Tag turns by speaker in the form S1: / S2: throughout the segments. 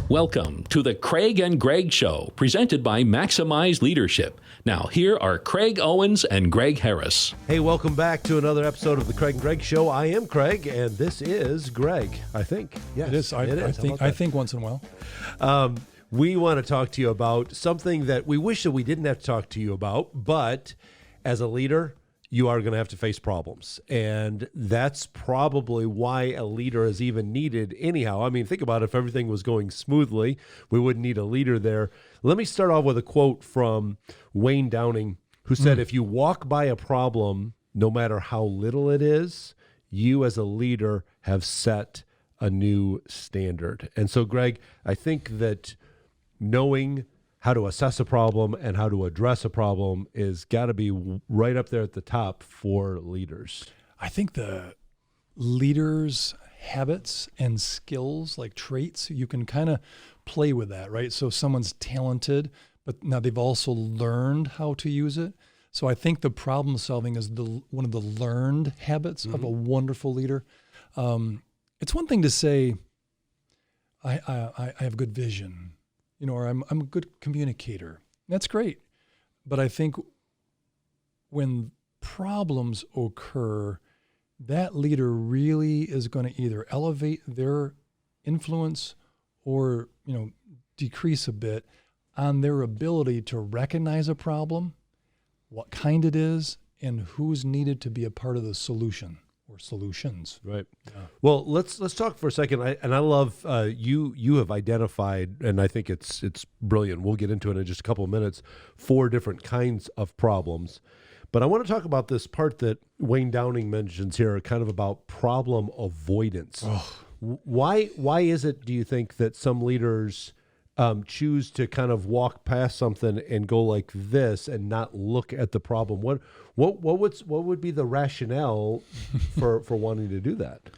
S1: Welcome to the Craig and Greg Show, presented by Maximize Leadership. Now, here are Craig Owens and Greg Harris.
S2: Hey, welcome back to another episode of the Craig and Greg Show. I am Craig, and this is Greg, I think. Yes,
S3: it is. I think once in a while.
S2: We want to talk to you about something that we wish that we didn't have to talk to you about, but as a leader, you are going to have to face problems. And that's probably why a leader is even needed anyhow. I mean, think about it. If everything was going smoothly, we wouldn't need a leader there. Let me start off with a quote from Wayne Downing, who said, if you walk by a problem, no matter how little it is, you as a leader have set a new standard. And so, Greg, I think that knowing how to assess a problem and how to address a problem is got to be right up there at the top for leaders.
S3: I think the leaders' habits and skills, like traits, you can kind of play with that, right? So someone's talented, but now they've also learned how to use it. So I think the problem solving is one of the learned habits of a wonderful leader. It's one thing to say, I have good vision, or I'm a good communicator. That's great. But I think when problems occur, that leader really is going to either elevate their influence or, decrease a bit on their ability to recognize a problem, what kind it is, and who's needed to be a part of the solution. Or solutions.
S2: Right. Yeah. Well, let's talk for a second. I love you have identified, and I think it's brilliant. We'll get into it in just a couple of minutes. 4 different kinds of problems, but I want to talk about this part that Wayne Downing mentions here, kind of about problem avoidance. Why is it, do you think, that some leaders choose to kind of walk past something and go like this and not look at the problem? What would be the rationale for wanting to do that?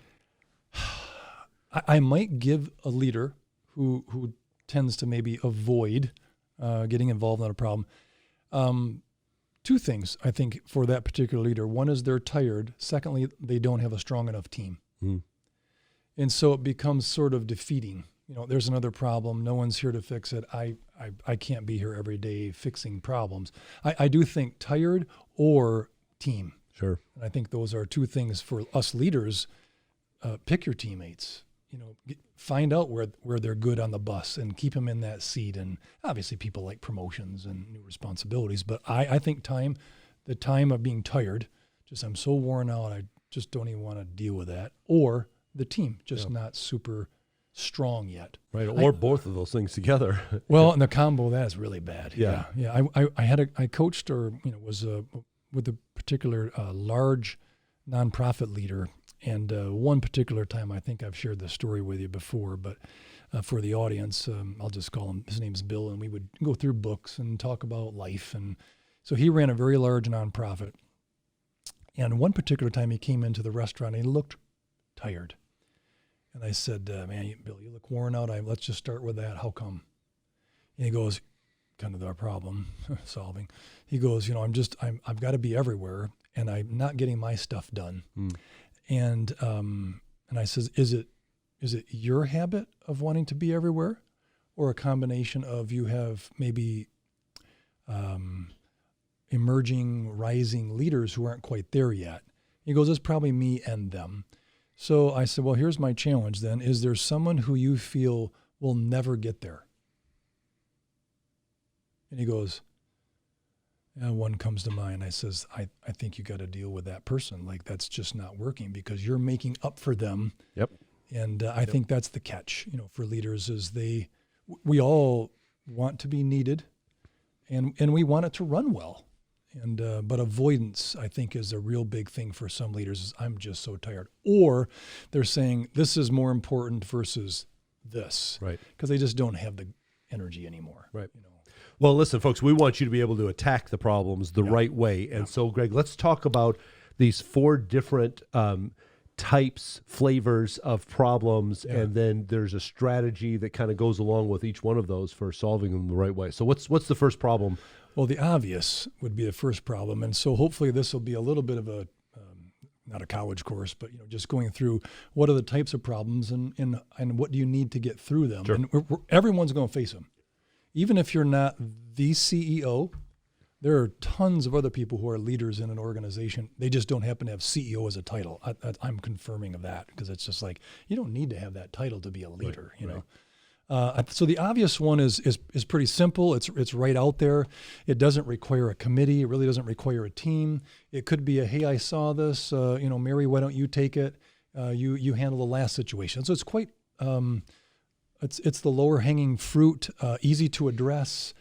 S3: I might give a leader who tends to maybe avoid getting involved in a problem 2 things, I think, for that particular leader. One is they're tired. Secondly, they don't have a strong enough team. And so it becomes sort of defeating. There's another problem. No one's here to fix it. I can't be here every day fixing problems. I do think tired or team.
S2: Sure.
S3: And I think those are 2 things for us leaders. Pick your teammates. Find out where they're good on the bus and keep them in that seat. And obviously people like promotions and new responsibilities. But I think the time of being tired, I'm so worn out, I just don't even want to deal with that. Or the team, not super strong yet.
S2: Right, or both of those things together.
S3: Well, and the combo of that is really bad.
S2: Yeah.
S3: I coached or was with a particular large nonprofit leader, and one particular time, I think I've shared this story with you before, but for the audience, I'll just call him. His name's Bill, and we would go through books and talk about life, and so he ran a very large nonprofit. And one particular time, he came into the restaurant and he looked tired. And I said, man, Bill, you look worn out. Let's just start with that. How come? And he goes, kind of our problem solving. He goes, I've got to be everywhere, and I'm not getting my stuff done. And I says, is it your habit of wanting to be everywhere, or a combination of you have maybe emerging, rising leaders who aren't quite there yet? He goes, it's probably me and them. So I said, well, here's my challenge then. Is there someone who you feel will never get there? And he goes, one comes to mind. I says, I think you got to deal with that person. Like, that's just not working because you're making up for them.
S2: Yep.
S3: And I think that's the catch, for leaders is we all want to be needed and we want it to run well. And but avoidance, I think, is a real big thing for some leaders. Is I'm just so tired, or they're saying this is more important versus this,
S2: right?
S3: Because they just don't have the energy anymore,
S2: right? Well, listen, folks, we want you to be able to attack the problems the right way, and so, Greg, let's talk about these 4 different types, flavors of problems, and then there's a strategy that kind of goes along with each one of those for solving them the right way. So, what's the first problem?
S3: Well, the obvious would be the first problem. And so hopefully this will be a little bit of a not a college course, but just going through what are the types of problems and what do you need to get through them.
S2: Sure.
S3: And everyone's going to face them. Even if you're not the CEO, there are tons of other people who are leaders in an organization. They just don't happen to have CEO as a title. I'm confirming of that because it's just like, you don't need to have that title to be a leader, you know. So the obvious one is pretty simple. It's right out there. It doesn't require a committee. It really doesn't require a team. It could be hey, I saw this. Mary, why don't you take it? You handle the last situation. So it's quite. It's the lower hanging fruit, easy to address,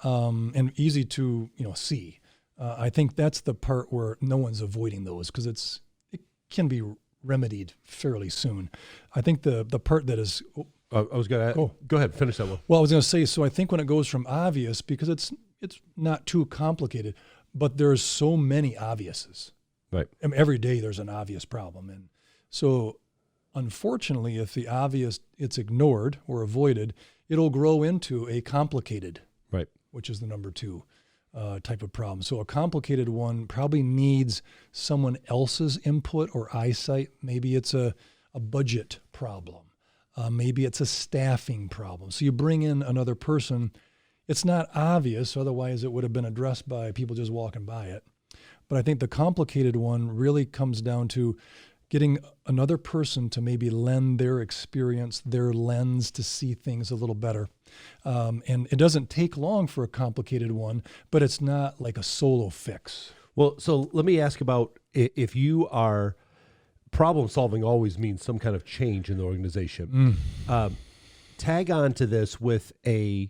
S3: and easy to see. I think that's the part where no one's avoiding those because it can be remedied fairly soon. I think the part that is.
S2: I was going to go ahead, finish that one.
S3: Well, I was going to say, so I think when it goes from obvious, because it's not too complicated, but there's so many obviouses.
S2: Right.
S3: I mean, every day there's an obvious problem. And so unfortunately, if the obvious, it's ignored or avoided, it'll grow into a complicated,
S2: right,
S3: which is the number 2 type of problem. So a complicated one probably needs someone else's input or eyesight. Maybe it's a budget problem. Maybe it's a staffing problem. So you bring in another person. It's not obvious, otherwise it would have been addressed by people just walking by it. But I think the complicated one really comes down to getting another person to maybe lend their experience, their lens to see things a little better. And it doesn't take long for a complicated one, but it's not like a solo fix.
S2: Well, so let me ask about if you are... Problem solving always means some kind of change in the organization. Tag on to this with a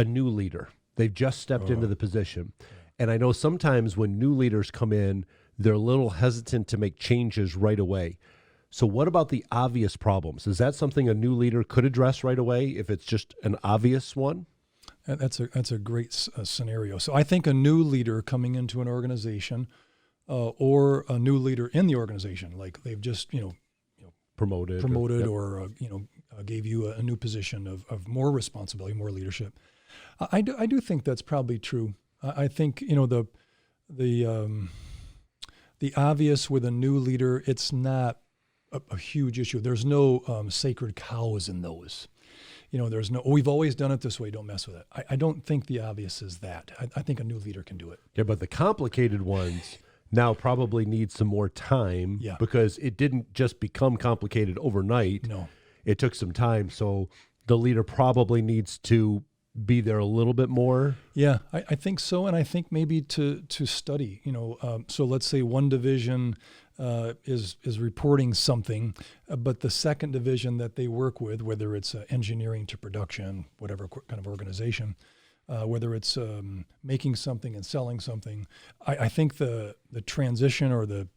S2: new leader. They've just stepped into the position. And I know sometimes when new leaders come in, they're a little hesitant to make changes right away. So what about the obvious problems? Is that something a new leader could address right away if it's just an obvious one?
S3: That's a great scenario. So I think a new leader coming into an organization or a new leader in the organization, like they've just promoted or gave you a new position of more responsibility, more leadership. I do think that's probably true. I think the obvious with a new leader, it's not a huge issue. There's no sacred cows in those. There's no, we've always done it this way, don't mess with it. I don't think the obvious is that. I think a new leader can do it.
S2: Yeah, but the complicated ones now probably need some more time because it didn't just become complicated overnight.
S3: No.
S2: It took some time. So the leader probably needs to be there a little bit more.
S3: Yeah, I think so. And I think maybe to study, so let's say one division is reporting something, but the second division that they work with, whether it's engineering to production, whatever kind of organization, whether it's making something and selling something, I think the transition or the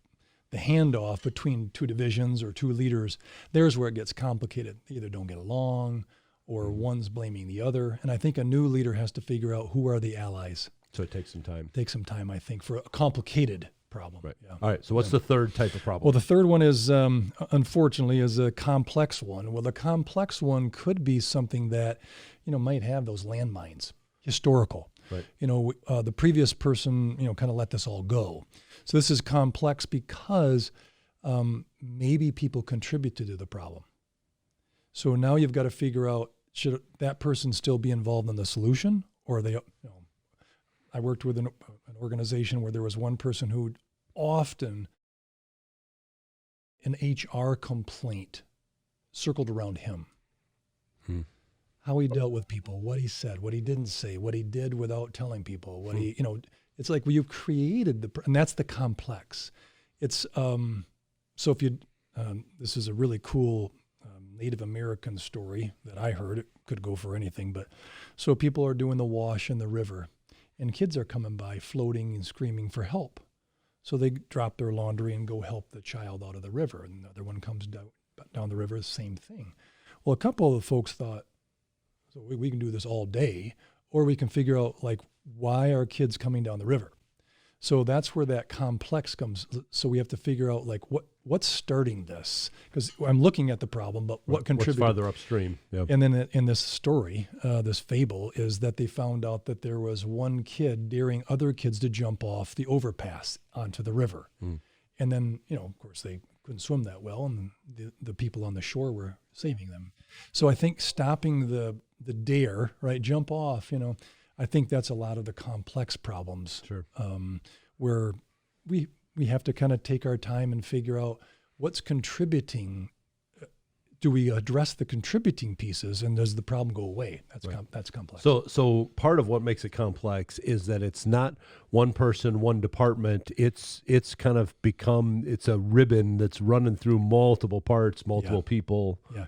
S3: handoff between two divisions or two leaders, there's where it gets complicated. They either don't get along or one's blaming the other. And I think a new leader has to figure out who are the allies.
S2: So it takes some time.
S3: Takes some time, I think, for a complicated problem.
S2: Right.
S3: Yeah.
S2: All right. So what's the third type of problem?
S3: Well, the third one is, unfortunately, is a complex one. Well, the complex one could be something that, might have those landmines. Historical.
S2: Right.
S3: The previous person, kind of let this all go. So this is complex because maybe people contributed to the problem. So now you've got to figure out, should that person still be involved in the solution, or are they? I worked with an organization where there was one person who often an HR complaint circled around him. How he dealt with people, what he said, what he didn't say, what he did without telling people, what he, it's like you've created and that's the complex. It's, so if you, this is a really cool Native American story that I heard. It could go for anything, but so people are doing the wash in the river and kids are coming by floating and screaming for help. So they drop their laundry and go help the child out of the river. And the other one comes down the river, the same thing. Well, a couple of the folks thought, so we can do this all day, or we can figure out why are kids coming down the river? So that's where that complex comes. So we have to figure out what's starting this, because I'm looking at the problem, but what contributed?
S2: What's farther upstream? Yep.
S3: And then in this story, this fable is that they found out that there was one kid daring other kids to jump off the overpass onto the river. And then, of course, they couldn't swim that well, and the people on the shore were saving them. So I think stopping the dare, right, jump off, I think that's a lot of the complex problems.
S2: Sure.
S3: Where we have to kind of take our time and figure out what's contributing. Do we address the contributing pieces, and does the problem go away? That's complex.
S2: So part of what makes it complex is that it's not one person, one department. It's kind of become, it's a ribbon that's running through multiple parts, multiple people. Yeah.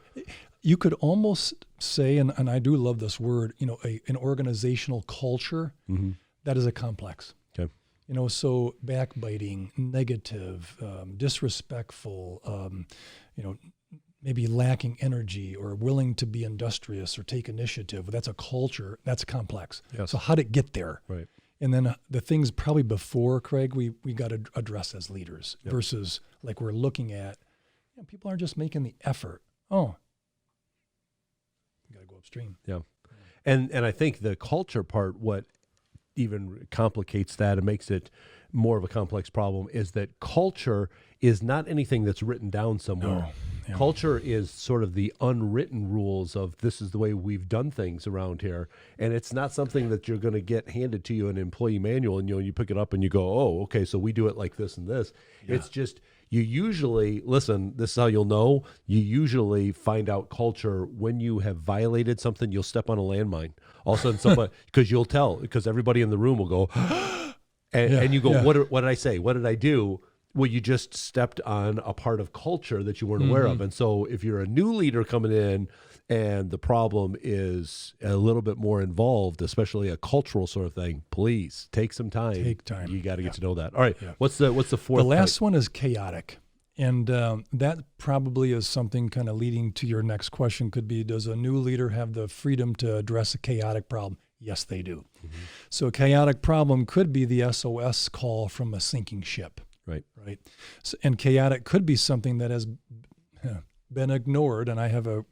S3: You could almost say, and I do love this word, an organizational culture that is a complex.
S2: Okay.
S3: So backbiting, negative, disrespectful, maybe lacking energy or willing to be industrious or take initiative. That's a culture. That's complex.
S2: Yes.
S3: So how did it get there?
S2: Right.
S3: And then the things probably before, Craig, we got to address as leaders versus like we're looking at, people aren't just making the effort. Oh, you got to go upstream.
S2: Yeah. And I think the culture part, what even complicates that and makes it more of a complex problem is that culture is not anything that's written down somewhere.
S3: No. Yeah.
S2: Culture is sort of the unwritten rules of this is the way we've done things around here. And it's not something that you're going to get handed to you in an employee manual and you pick it up and you go, oh, okay, so we do it like this and this. Yeah. It's just, you usually, listen, this is how you'll know, you usually find out culture when you have violated something, you'll step on a landmine. All of a sudden somebody, because you'll tell, because everybody in the room will go, and you go, what did I say? What did I do? Well, you just stepped on a part of culture that you weren't aware of. And so if you're a new leader coming in and the problem is a little bit more involved, especially a cultural sort of thing, please take some time.
S3: Take time.
S2: You got to get to know that. All right. Yeah. What's the fourth?
S3: The last one is chaotic. And that probably is something kind of leading to your next question could be, does a new leader have the freedom to address a chaotic problem? Yes, they do. Mm-hmm. So a chaotic problem could be the SOS call from a sinking ship. Right. So, and chaotic could be something that has been ignored. And I have an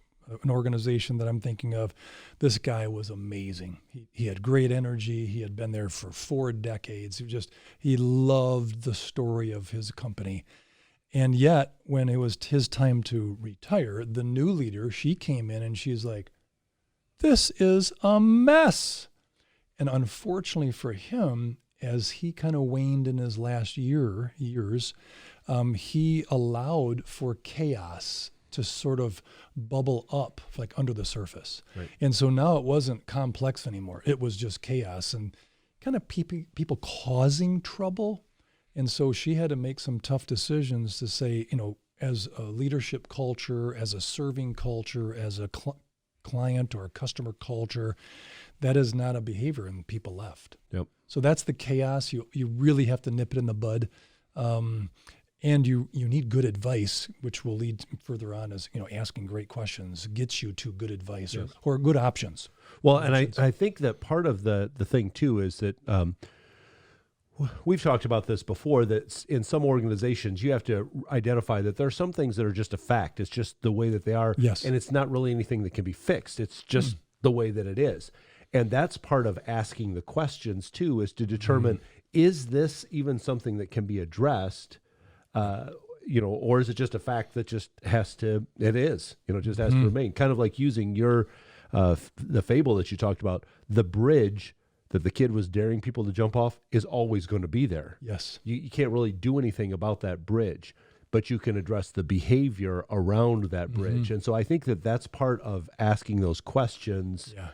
S3: organization that I'm thinking of. This guy was amazing. He had great energy. He had been there for 4 decades. He loved the story of his company. And yet, when it was his time to retire, the new leader, she came in and she's like, this is a mess. And unfortunately for him, as he kind of waned in his last years, he allowed for chaos to sort of bubble up like under the surface. Right. And so now it wasn't complex anymore. It was just chaos and kind of people causing trouble. And so she had to make some tough decisions to say, as a leadership culture, as a serving culture, as a client or a customer culture, that is not a behavior, and people left.
S2: Yep.
S3: So that's the chaos. You really have to nip it in the bud. And you need good advice, which will lead further on as, asking great questions gets you to good advice or good options.
S2: Well, and I think that part of the thing too is that we've talked about this before, that in some organizations you have to identify that there are some things that are just a fact. It's just the way that they are.
S3: Yes.
S2: And it's not really anything that can be fixed. It's just the way that it is. And that's part of asking the questions too, is to determine, is this even something that can be addressed? Or is it just a fact that just has to, just has to remain? Kind of like using your, the fable that you talked about, the bridge that the kid was daring people to jump off is always going to be there.
S3: Yes.
S2: You can't really do anything about that bridge, but you can address the behavior around that bridge. And so I think that that's part of asking those questions.
S3: Yeah.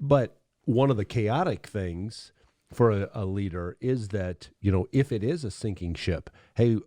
S2: But one of the chaotic things for a leader is that, if it is a sinking ship, hey,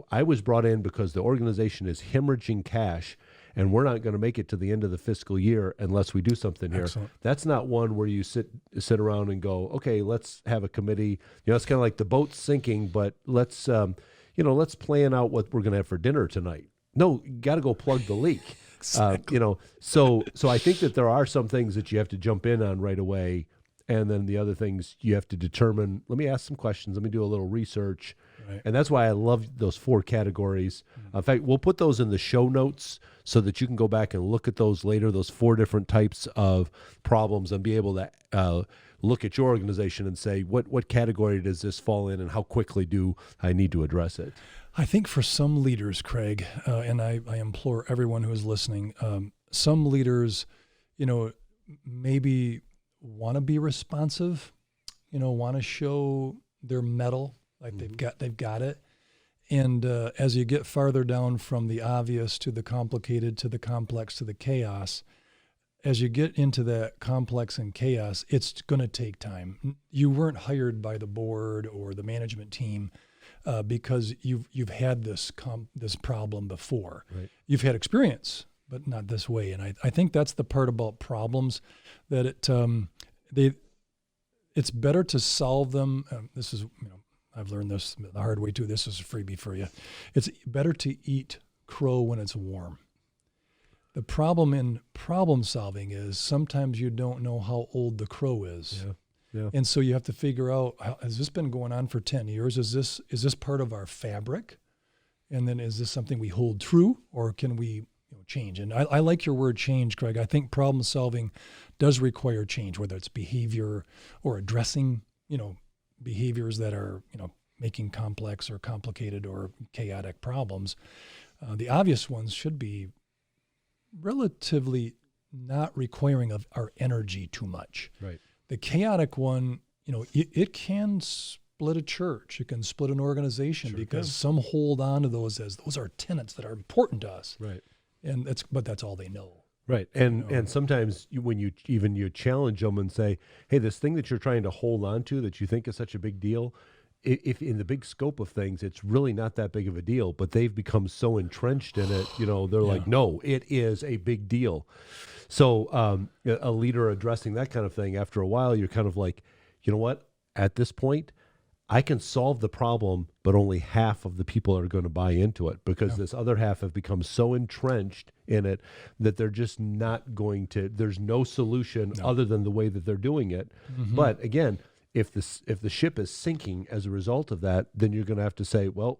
S2: I was brought in because the organization is hemorrhaging cash and we're not going to make it to the end of the fiscal year unless we do something here.
S3: Excellent.
S2: That's not one where you sit around and go, okay, let's have a committee. It's kind of like the boat's sinking, but let's plan out what we're going to have for dinner tonight. No, you got to go plug the leak.
S3: Exactly.
S2: So I think that there are some things that you have to jump in on right away. And then the other things you have to determine, let me ask some questions, let me do a little research,
S3: Right.
S2: And that's why I love those 4 categories. In fact, we'll put those in the show notes so that you can go back and look at those later, those 4 different types of problems, and be able to look at your organization and say, what category does this fall in, and how quickly do I need to address it?
S3: I think for some leaders, Craig, and I implore everyone who is listening, some leaders, maybe want to be responsive, want to show their mettle, like they've got it. And as you get farther down from the obvious to the complicated to the complex to the chaos, as you get into that complex and chaos, it's going to take time. You weren't hired by the board or the management team because you've had this problem before.
S2: Right. You've
S3: You've had experience, but not this way. And I think that's the part about problems, that it's better to solve them. This is, I've learned this the hard way too. This is a freebie for you. It's better to eat crow when it's warm. The problem in problem solving is sometimes you don't know how old the crow is.
S2: Yeah.
S3: And so you have to figure out, has this been going on for 10 years? Is this part of our fabric? And then is this something we hold true, or can we change? And I like your word change, Craig. I think problem solving does require change, whether it's behavior or addressing, behaviors that are, making complex or complicated or chaotic problems. The obvious ones should be relatively not requiring of our energy too much.
S2: Right.
S3: The chaotic one, it can split a church. It can split an organization, because some hold on to those as those are tenets that are important to us.
S2: Right.
S3: And that's all they know.
S2: Right. And sometimes when you challenge them and say, hey, this thing that you're trying to hold on to that you think is such a big deal, if in the big scope of things, it's really not that big of a deal, but they've become so entrenched in it, they're like, no, it is a big deal. So a leader addressing that kind of thing, after a while, you're kind of like, you know what, at this point, I can solve the problem, but only half of the people are going to buy into it, because this other half have become so entrenched in it that they're just not going to, there's no solution other than the way that they're doing it. Mm-hmm. But again, if the ship is sinking as a result of that, then you're going to have to say, well,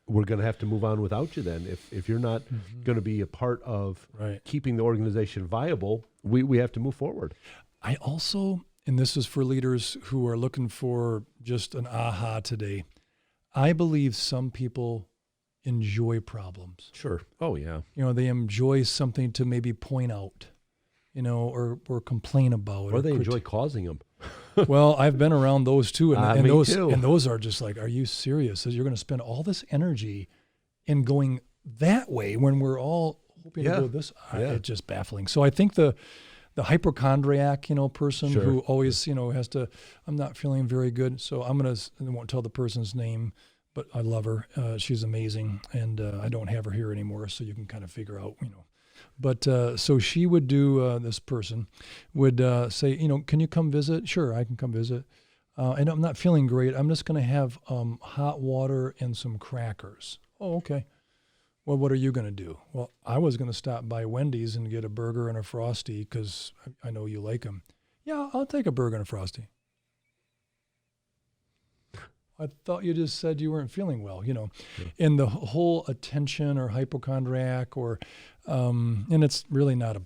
S2: we're going to have to move on without you then. If you're not going to be a part of keeping the organization viable, we have to move forward.
S3: I also, and this is for leaders who are looking for just an aha today, I believe some people enjoy problems.
S2: Sure. Oh, yeah.
S3: They enjoy something to maybe point out, or complain about.
S2: Or they enjoy causing them.
S3: Well, I've been around those too. And
S2: me too.
S3: And those are just like, are you serious? So you're going to spend all this energy in going that way when we're all hoping to go this? It's just baffling. So I think the hypochondriac, person who always, has to, I'm not feeling very good. So I won't tell the person's name, but I love her. She's amazing. And I don't have her here anymore. So you can kind of figure out, But so she would do, this person would say, can you come visit? Sure, I can come visit. And I'm not feeling great. I'm just going to have hot water and some crackers. Oh, okay. Well, what are you going to do? Well, I was going to stop by Wendy's and get a burger and a Frosty because I know you like them. Yeah, I'll take a burger and a Frosty. I thought you just said you weren't feeling well, And the whole attention or hypochondriac or, and it's really not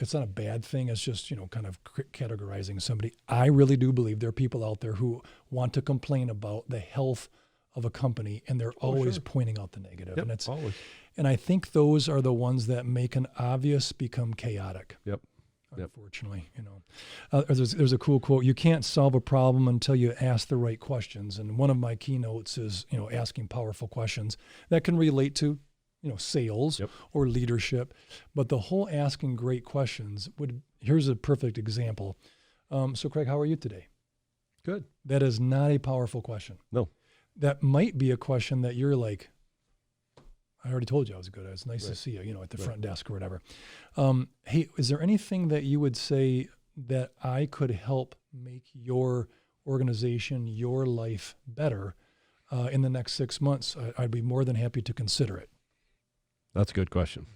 S3: it's not a bad thing. It's just, kind of categorizing somebody. I really do believe there are people out there who want to complain about the health of a company, and they're always pointing out the negative.
S2: Yep,
S3: and it's
S2: always.
S3: And I think those are the ones that make an obvious become chaotic.
S2: Yep.
S3: Unfortunately, there's a cool quote. You can't solve a problem until you ask the right questions. And one of my keynotes is, asking powerful questions that can relate to, sales or leadership. But the whole asking great questions here's a perfect example. So Craig, how are you today?
S2: Good.
S3: That is not a powerful question.
S2: No.
S3: That might be a question that you're like, I already told you I was good. It's nice to see you, at the front desk or whatever. Hey, is there anything that you would say that I could help make your organization, your life better in the next 6 months? I'd be more than happy to consider it.
S2: That's a good question.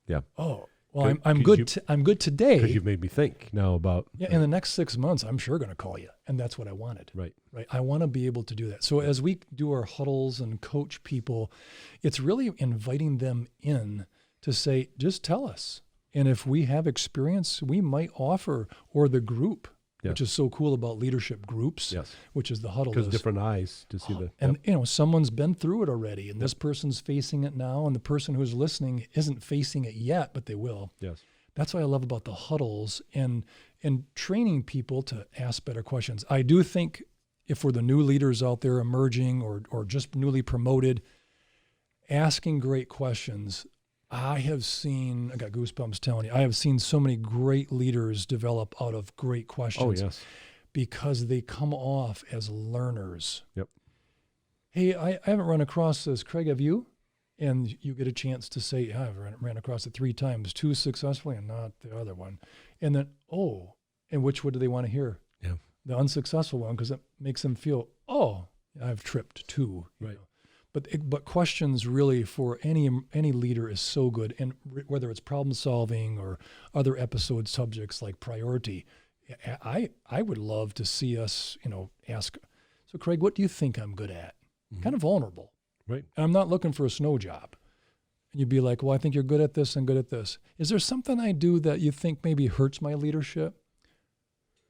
S2: Yeah.
S3: Oh, Well, I'm good. I'm good today.
S2: Because you've made me think now about.
S3: Yeah, in the next 6 months, I'm sure going to call you, and that's what I wanted.
S2: Right.
S3: I want to be able to do that. So as we do our huddles and coach people, it's really inviting them in to say, just tell us. And if we have experience, we might offer, or the group, which is so cool about leadership groups, which is the huddle.
S2: Because different eyes to see the.
S3: And, someone's been through it already, and this person's facing it now, and the person who's listening isn't facing it yet, but they will.
S2: Yes.
S3: That's what I love about the huddles and training people to ask better questions. I do think if we're the new leaders out there emerging or just newly promoted, asking great questions. I got goosebumps telling you, I have seen so many great leaders develop out of great questions.
S2: Oh, yes.
S3: Because they come off as learners.
S2: Yep.
S3: Hey, I haven't run across this. Craig, have you? And you get a chance to say, yeah, I've ran across it 3 times, 2 successfully and not the other one. And then, and which one do they want to hear?
S2: Yeah.
S3: The unsuccessful one, because it makes them feel, I've tripped too.
S2: Right.
S3: But questions really for any leader is so good, and whether it's problem solving or other episode subjects like priority, I would love to see us ask. So Craig, what do you think I'm good at? Mm-hmm. Kind of vulnerable,
S2: right?
S3: And I'm not looking for a snow job. And you'd be like, well, I think you're good at this and good at this. Is there something I do that you think maybe hurts my leadership?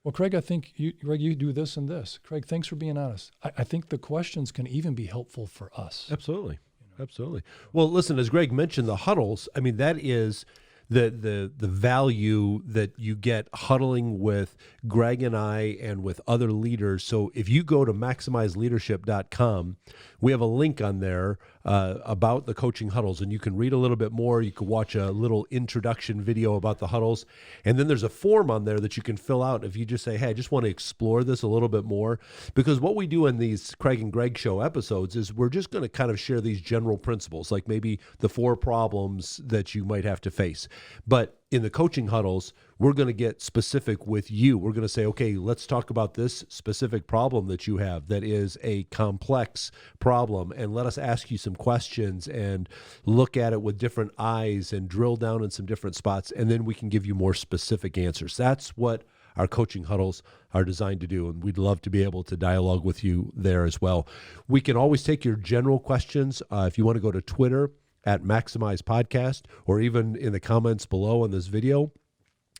S3: Well, Craig, I think you do this and this. Craig, thanks for being honest. I think the questions can even be helpful for us.
S2: Absolutely. Absolutely. Well, listen, as Greg mentioned, the huddles, I mean, that is the value that you get huddling with Greg and I and with other leaders. So if you go to maximizeleadership.com, we have a link on there about the coaching huddles, and you can read a little bit more. You can watch a little introduction video about the huddles, and then there's a form on there that you can fill out if you just say, hey, I just want to explore this a little bit more. Because what we do in these Craig and Greg show episodes is we're just going to kind of share these general principles, like maybe the 4 problems that you might have to face. But in the coaching huddles, we're going to get specific with you. We're going to say, okay, let's talk about this specific problem that you have that is a complex problem, and let us ask you some questions and look at it with different eyes and drill down in some different spots, and then we can give you more specific answers. That's what our coaching huddles are designed to do, and we'd love to be able to dialogue with you there as well. We can always take your general questions. If you want to go to Twitter at Maximize Podcast, or even in the comments below on this video,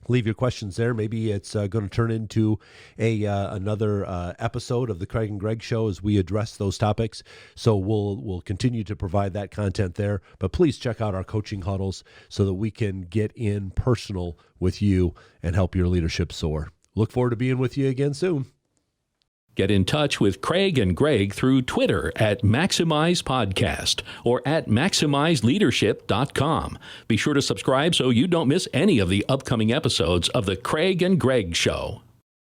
S2: leave your questions there. Maybe it's going to turn into another episode of the Craig and Greg Show as we address those topics. So we'll continue to provide that content there. But please check out our coaching huddles so that we can get in personal with you and help your leadership soar. Look forward to being with you again soon.
S1: Get in touch with Craig and Greg through Twitter at Maximize Podcast or at MaximizeLeadership.com. Be sure to subscribe so you don't miss any of the upcoming episodes of the Craig and Greg Show.